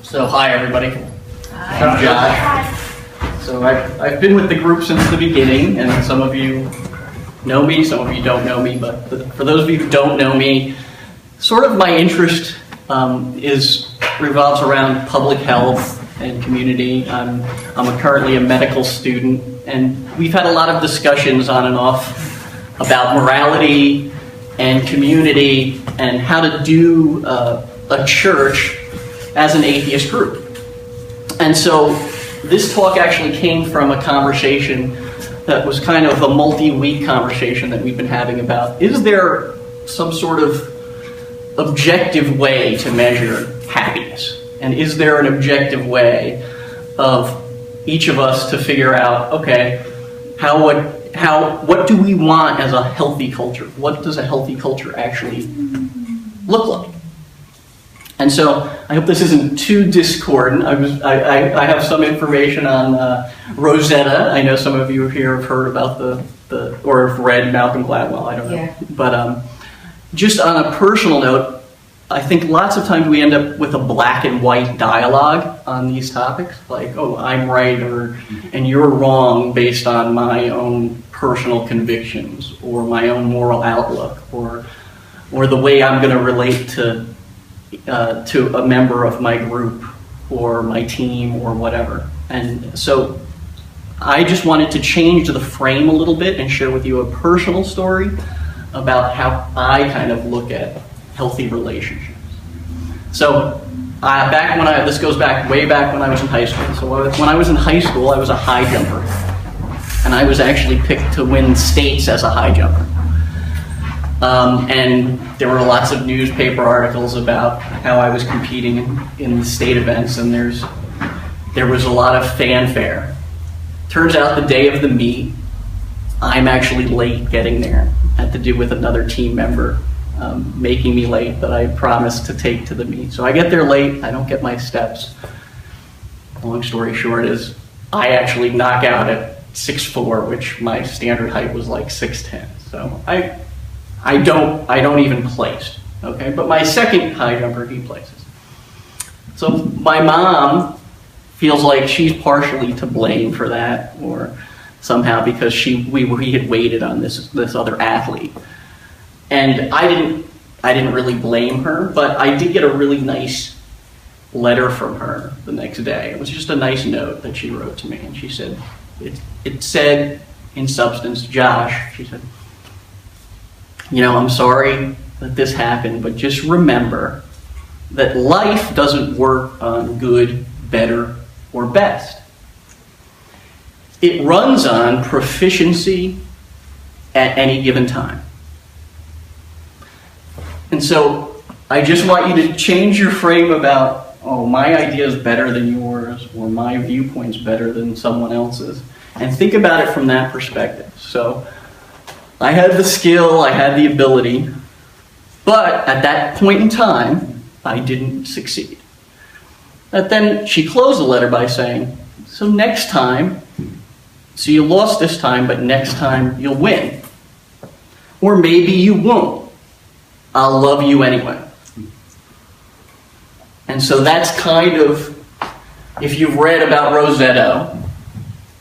So hi everybody. Hi. I'm Josh. So I've been with the group since the beginning, and some of you know me, some of you don't know me, but for those of you who don't know me, sort of my interest revolves around public health and community. I'm currently a medical student, and we've had a lot of discussions on and off about morality and community and how to do a church as an atheist group. And so this talk actually came from a conversation that was kind of a multi-week conversation that we've been having about, is there some sort of objective way to measure happiness? And is there an objective way of each of us to figure out, okay, what do we want as a healthy culture? What does a healthy culture actually look like? And so I hope this isn't too discordant. I have some information on Roseto. I know some of you here have heard about or have read Malcolm Gladwell. I don't know. Yeah. But just on a personal note, I think lots of times we end up with a black and white dialogue on these topics, like, oh, I'm right and you're wrong based on my own personal convictions or my own moral outlook or the way I'm going to relate to a member of my group or my team or whatever. And so I just wanted to change the frame a little bit and share with you a personal story about how I kind of look at healthy relationships. So this goes back way back when I was in high school. So when I was in high school, I was a high jumper. And I was actually picked to win states as a high jumper. And there were lots of newspaper articles about how I was competing in the state events, and there was a lot of fanfare. Turns out the day of the meet, I'm actually late getting there. Had to do with another team member making me late that I promised to take to the meet. So I get there late, I don't get my steps. Long story short is I actually knock out at 6'4", which my standard height was like 6'10". So I don't even place, okay? But my second high jumper, he places. So my mom feels like she's partially to blame for that, or somehow because we had waited on this other athlete. And I didn't really blame her, but I did get a really nice letter from her the next day. It was just a nice note that she wrote to me, and she said, it said in substance, Josh, she said, I'm sorry that this happened, but just remember that life doesn't work on good, better, or best. It runs on proficiency at any given time. And so I just want you to change your frame about, oh, my idea is better than yours, or my viewpoint's better than someone else's, and think about it from that perspective. So I had the skill, I had the ability, but at that point in time, I didn't succeed. But then she closed the letter by saying, so next time, so you lost this time, but next time you'll win. Or maybe you won't. I'll love you anyway. And so that's kind of, if you've read about Roseto,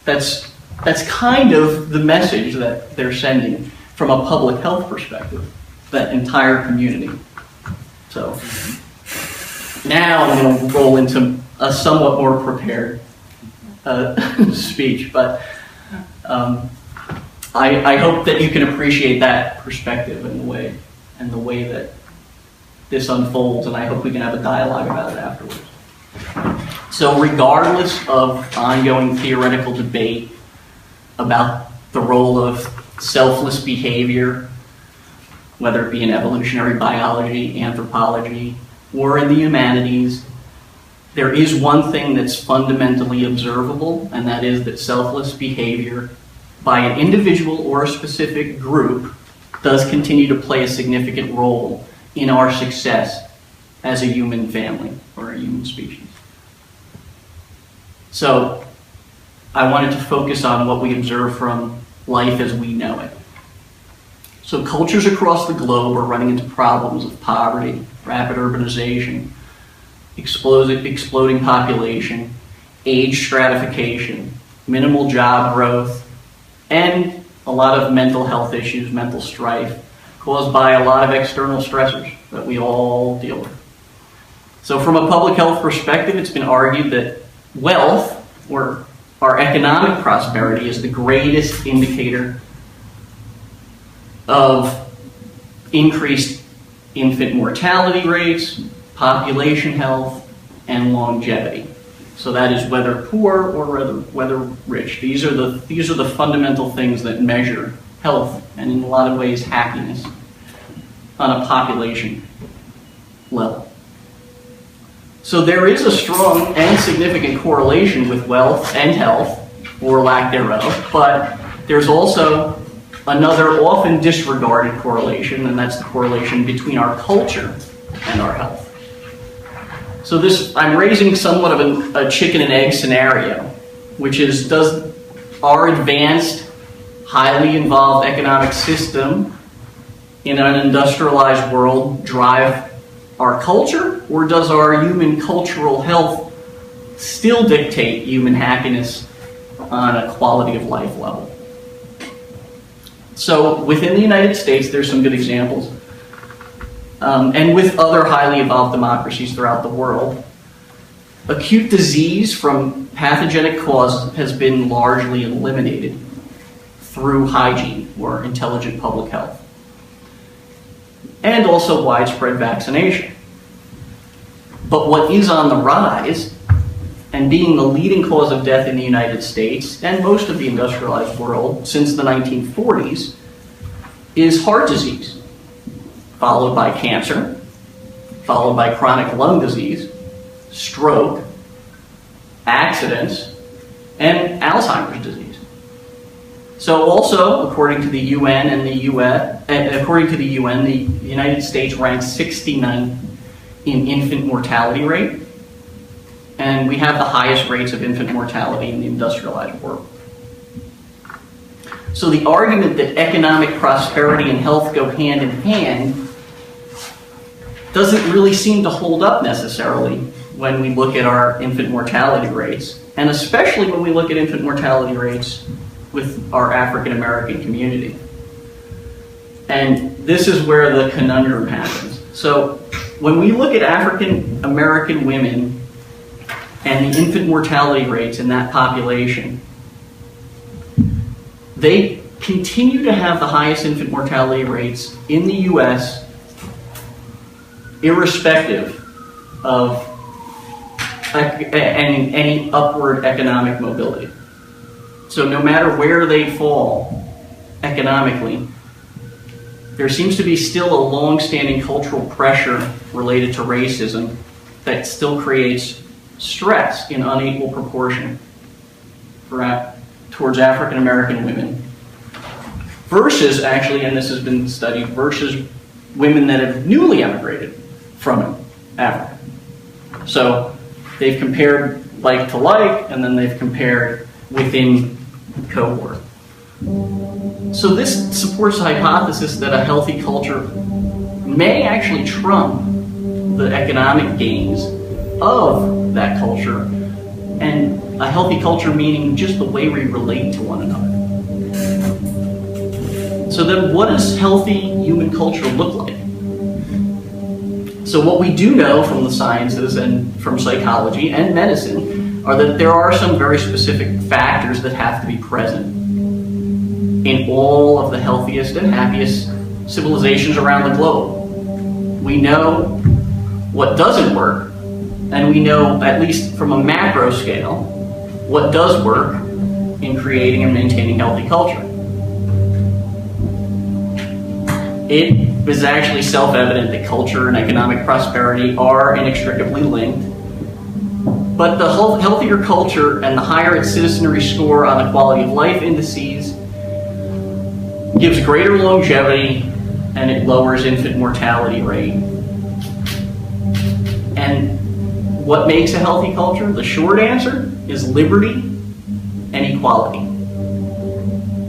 that's kind of the message that they're sending from a public health perspective, that entire community. So now I'm going to roll into a somewhat more prepared speech, but I hope that you can appreciate that perspective and the way that this unfolds, and I hope we can have a dialogue about it afterwards. So regardless of ongoing theoretical debate about the role of selfless behavior, whether it be in evolutionary biology, anthropology, or in the humanities, there is one thing that's fundamentally observable, and that is that selfless behavior by an individual or a specific group does continue to play a significant role in our success as a human family or a human species. So I wanted to focus on what we observe from life as we know it. So cultures across the globe are running into problems of poverty, rapid urbanization, exploding population, age stratification, minimal job growth, and a lot of mental health issues, mental strife, caused by a lot of external stressors that we all deal with. So from a public health perspective, it's been argued that wealth, or our economic prosperity, is the greatest indicator of increased infant mortality rates, population health, and longevity. So that is whether poor or whether rich. These are the fundamental things that measure health and in a lot of ways happiness on a population level. So there is a strong and significant correlation with wealth and health, or lack thereof, but there's also another often disregarded correlation, and that's the correlation between our culture and our health. So this, I'm raising somewhat of a chicken and egg scenario, which is, does our advanced, highly involved economic system in an industrialized world drive our culture, or does our human cultural health still dictate human happiness on a quality of life level? So within the United States, there's some good examples. And with other highly evolved democracies throughout the world, acute disease from pathogenic causes has been largely eliminated through hygiene or intelligent public health, and also widespread vaccination. But what is on the rise, and being the leading cause of death in the United States and most of the industrialized world since the 1940s, is heart disease, followed by cancer, followed by chronic lung disease, stroke, accidents, and Alzheimer's disease. So also, according to the UN and the the United States ranks 69th in infant mortality rate, and we have the highest rates of infant mortality in the industrialized world. So the argument that economic prosperity and health go hand in hand doesn't really seem to hold up necessarily when we look at our infant mortality rates, and especially when we look at infant mortality rates with our African American community. And this is where the conundrum happens. So when we look at African American women and the infant mortality rates in that population, they continue to have the highest infant mortality rates in the US, irrespective of any upward economic mobility. So no matter where they fall economically, there seems to be still a long-standing cultural pressure related to racism that still creates stress in unequal proportion towards African American women, versus, actually, and this has been studied, versus women that have newly emigrated from Africa. So they've compared like to like, and then they've compared within cohort. So this supports the hypothesis that a healthy culture may actually trump the economic gains of that culture, and a healthy culture meaning just the way we relate to one another. So then what does healthy human culture look like? So what we do know from the sciences and from psychology and medicine are that there are some very specific factors that have to be present in all of the healthiest and happiest civilizations around the globe. We know what doesn't work, and we know, at least from a macro scale, what does work in creating and maintaining healthy culture. It is actually self-evident that culture and economic prosperity are inextricably linked. But the healthier culture and the higher its citizenry score on the quality of life indices gives greater longevity, and it lowers infant mortality rate. And what makes a healthy culture? The short answer is liberty and equality.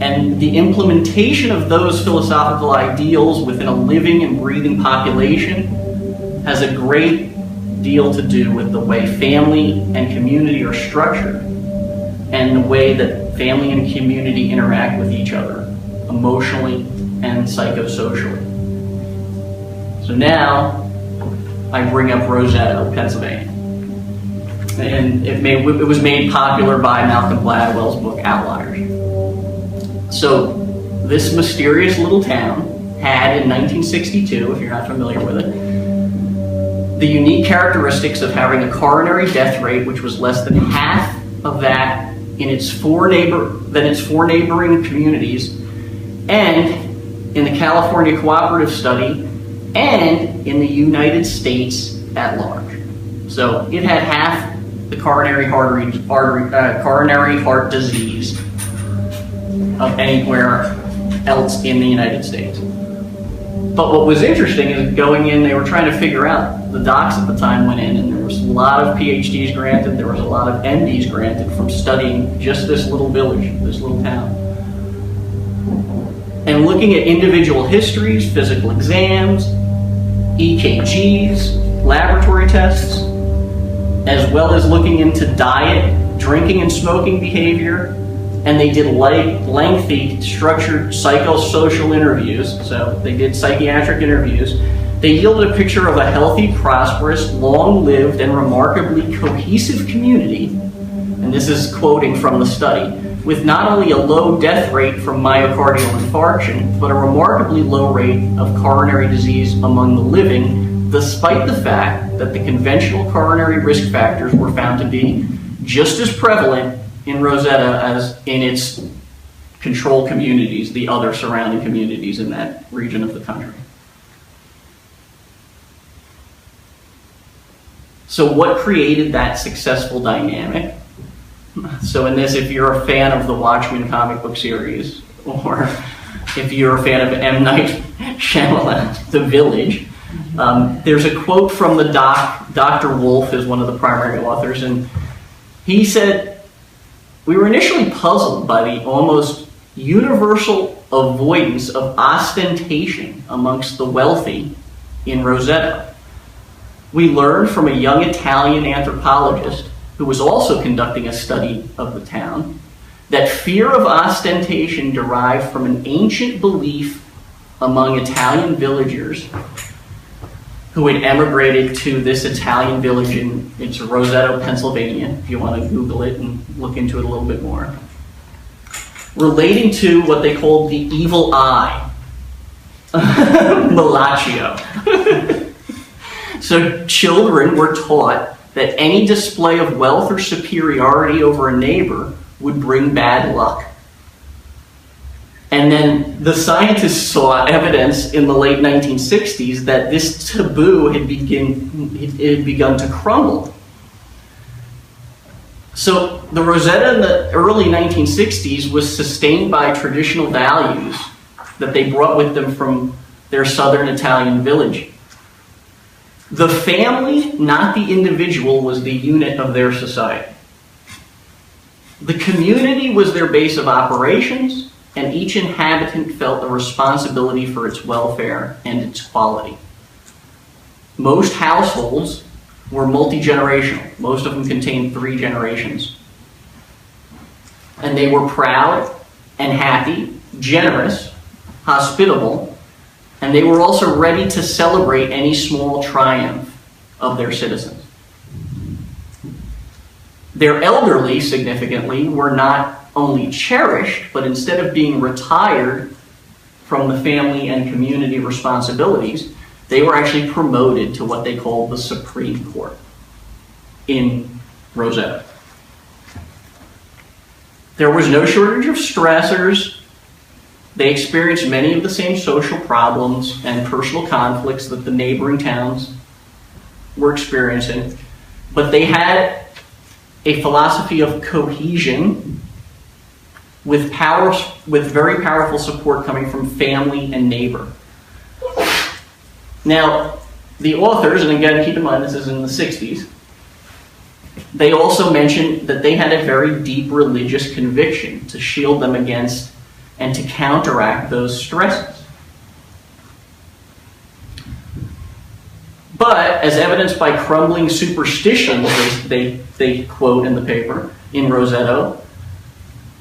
And the implementation of those philosophical ideals within a living and breathing population has a great deal to do with the way family and community are structured and the way that family and community interact with each other emotionally and psychosocially. So now I bring up Roseto, Pennsylvania. And it was made popular by Malcolm Gladwell's book, Outliers. So this mysterious little town had, in 1962, if you're not familiar with it, the unique characteristics of having a coronary death rate which was less than half of that in its four neighboring communities, and in the California Cooperative Study, and in the United States at large. So it had half the coronary heart disease of anywhere else in the United States. But what was interesting is going in, they were trying to figure out, the docs at the time went in, and there was a lot of PhDs granted, there was a lot of MDs granted from studying just this little village, this little town. And looking at individual histories, physical exams, EKGs, laboratory tests, as well as looking into diet, drinking and smoking behavior, and they did lengthy, structured psychosocial interviews, so they did psychiatric interviews. They yielded a picture of a healthy, prosperous, long-lived, and remarkably cohesive community, and this is quoting from the study, with not only a low death rate from myocardial infarction, but a remarkably low rate of coronary disease among the living, despite the fact that the conventional coronary risk factors were found to be just as prevalent in Roseto as in its control communities, the other surrounding communities in that region of the country. So what created that successful dynamic? So in this, if you're a fan of the Watchmen comic book series, or if you're a fan of M. Night Shyamalan, The Village, there's a quote from the Dr. Wolf is one of the primary authors, and he said, "We were initially puzzled by the almost universal avoidance of ostentation amongst the wealthy in Roseto. We learned from a young Italian anthropologist who was also conducting a study of the town that fear of ostentation derived from an ancient belief among Italian villagers who had emigrated to this Italian village it's Roseto, Pennsylvania, if you want to Google it and look into it a little bit more, relating to what they called the evil eye, Mulatio. So children were taught that any display of wealth or superiority over a neighbor would bring bad luck. And then the scientists saw evidence in the late 1960s that this taboo had begun to crumble. So the Roseto in the early 1960s was sustained by traditional values that they brought with them from their southern Italian village. The family, not the individual, was the unit of their society. The community was their base of operations, and each inhabitant felt a responsibility for its welfare and its quality. Most households were multi-generational. Most of them contained 3 generations. And they were proud and happy, generous, hospitable, and they were also ready to celebrate any small triumph of their citizens. Their elderly, significantly, were not only cherished, but instead of being retired from the family and community responsibilities, they were actually promoted to what they called the Supreme Court in Roseto. There was no shortage of stressors. They experienced many of the same social problems and personal conflicts that the neighboring towns were experiencing, but they had a philosophy of cohesion with very powerful support coming from family and neighbor. Now, the authors, and again, keep in mind this is in the 60s, they also mentioned that they had a very deep religious conviction to shield them against and to counteract those stresses. But as evidenced by crumbling superstitions, they quote in the paper, in Roseto,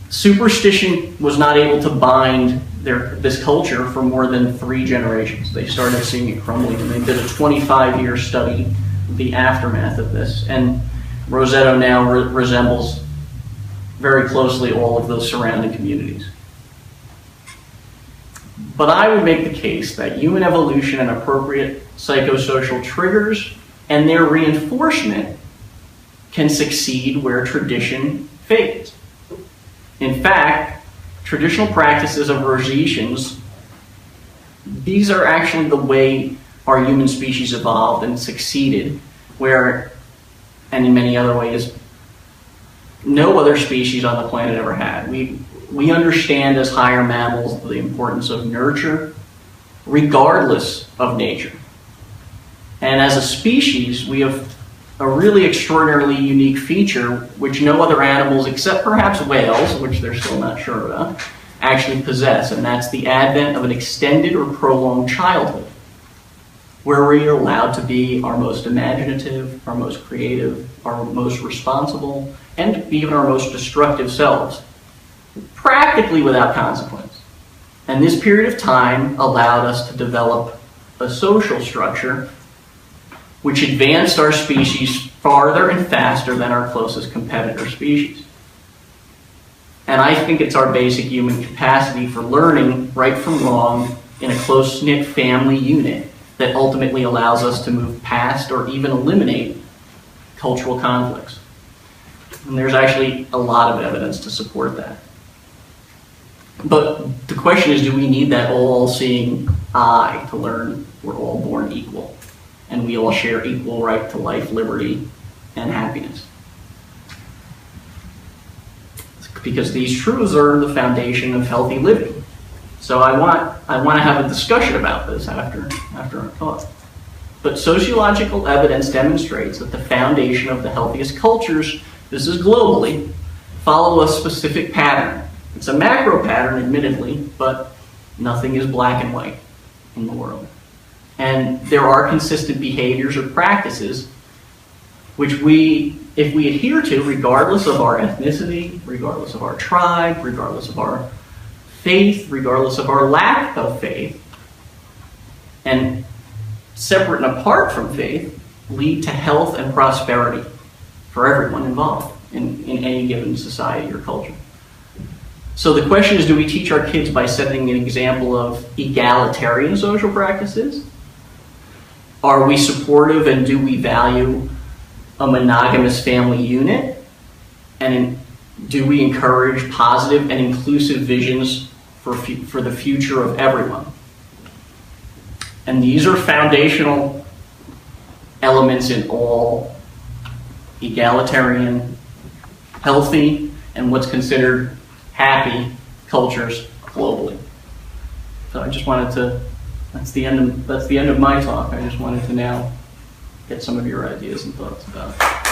superstition was not able to bind this culture for more than 3 generations. They started seeing it crumbling, and they did a 25-year study of the aftermath of this. And Roseto now resembles very closely all of those surrounding communities. But I would make the case that human evolution and appropriate psychosocial triggers and their reinforcement can succeed where tradition fades. In fact, traditional practices of Rosetians, these are actually the way our human species evolved and succeeded, where, and in many other ways, no other species on the planet ever had. We understand as higher mammals the importance of nurture, regardless of nature. And as a species, we have a really extraordinarily unique feature which no other animals, except perhaps whales, which they're still not sure about, actually possess, and that's the advent of an extended or prolonged childhood, where we are allowed to be our most imaginative, our most creative, our most responsible, and even our most destructive selves, practically without consequence. And this period of time allowed us to develop a social structure which advanced our species farther and faster than our closest competitor species. And I think it's our basic human capacity for learning right from wrong in a close-knit family unit that ultimately allows us to move past or even eliminate cultural conflicts. And there's actually a lot of evidence to support that. But the question is, do we need that all-seeing eye to learn we're all born equal and we all share equal right to life, liberty, and happiness? Because these truths are the foundation of healthy living. So I want to have a discussion about this after our talk. But sociological evidence demonstrates that the foundation of the healthiest cultures, this is globally, follow a specific pattern. It's a macro pattern, admittedly, but nothing is black and white in the world. And there are consistent behaviors or practices which if we adhere to, regardless of our ethnicity, regardless of our tribe, regardless of our faith, regardless of our lack of faith, and separate and apart from faith, lead to health and prosperity for everyone involved in any given society or culture. So the question is, do we teach our kids by setting an example of egalitarian social practices? Are we supportive and do we value a monogamous family unit? And do we encourage positive and inclusive visions for the future of everyone? And these are foundational elements in all egalitarian, healthy, and what's considered happy cultures globally. So I just wanted to, that's the end of my talk. I just wanted to now get some of your ideas and thoughts about it.